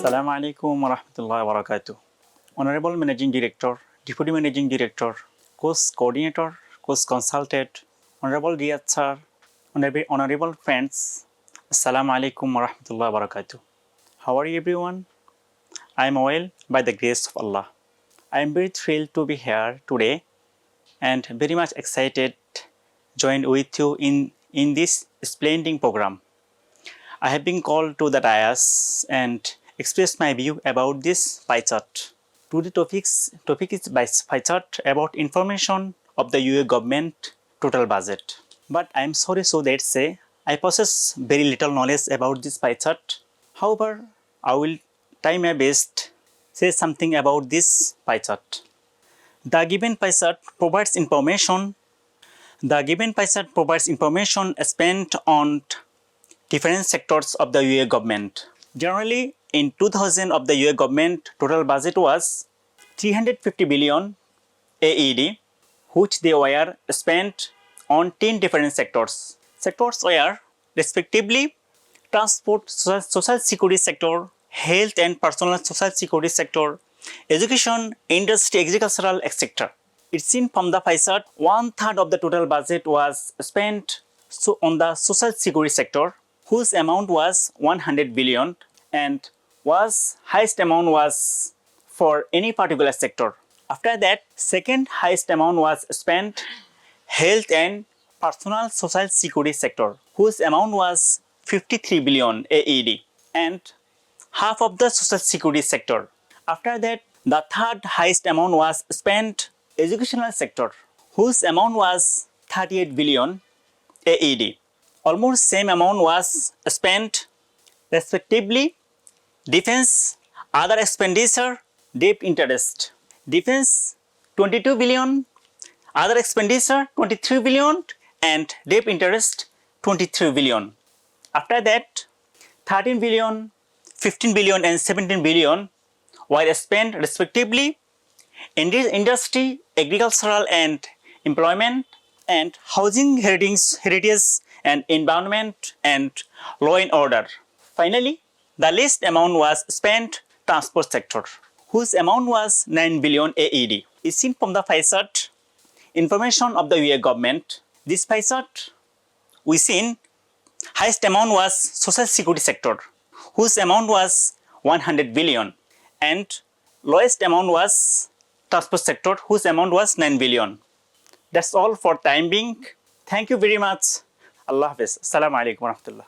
𝗙𝗪 𝗙𝗶𝗹. Honorable Managing Director, Deputy Managing Director, Course Coordinator, Course Consultant, Honorable Dear Sir, Honorable friends, 𝗙 𝗪𝗙𝗶. How are you everyone? I am well by the grace of Allah. I am very thrilled to be here today and very much excited join with you in this splendid program. I have been called to the dais and express my view about this pie chart. Today's topic is pie chart about information of the UA government total budget. But I am sorry so that say I possess very little knowledge about this pie chart. However, I will try my best say something about this pie chart. The given pie chart provides information. The given pie chart provides information spent on different sectors of the UA government. Generally, in 2000 of the UA government total budget was 350 billion AED, which they were spent on 10 different sectors. Sectors were respectively transport, social security sector, health and personal social security sector, education, industry, agricultural, etc. It's seen from the pie chart, 1/3 of the total budget was spent on the social security sector, whose amount was 100 billion and was highest amount was for any particular sector. After that, second highest amount was spent health and personal social security sector, whose amount was 53 billion AED and half of the social security sector. After that, the third highest amount was spent educational sector, whose amount was 38 billion AED. Almost same amount was spent respectively defense, other expenditure, debt interest. Defense 22 billion, other expenditure 23 billion and debt interest 23 billion. After that, 13 billion, 15 billion and 17 billion were spent respectively in this industry, agricultural and employment and housing, heritage and environment and law and order. Finally, the least amount was spent transport sector, whose amount was 9 billion AED. Is seen from the pie chart information of the UA government. This pie chart we seen highest amount was social security sector, whose amount was 100 billion and lowest amount was transport sector, whose amount was 9 billion. That's all for time being. Thank you very much. Allah Hafiz. Assalamu alaikum wa rahmatullah.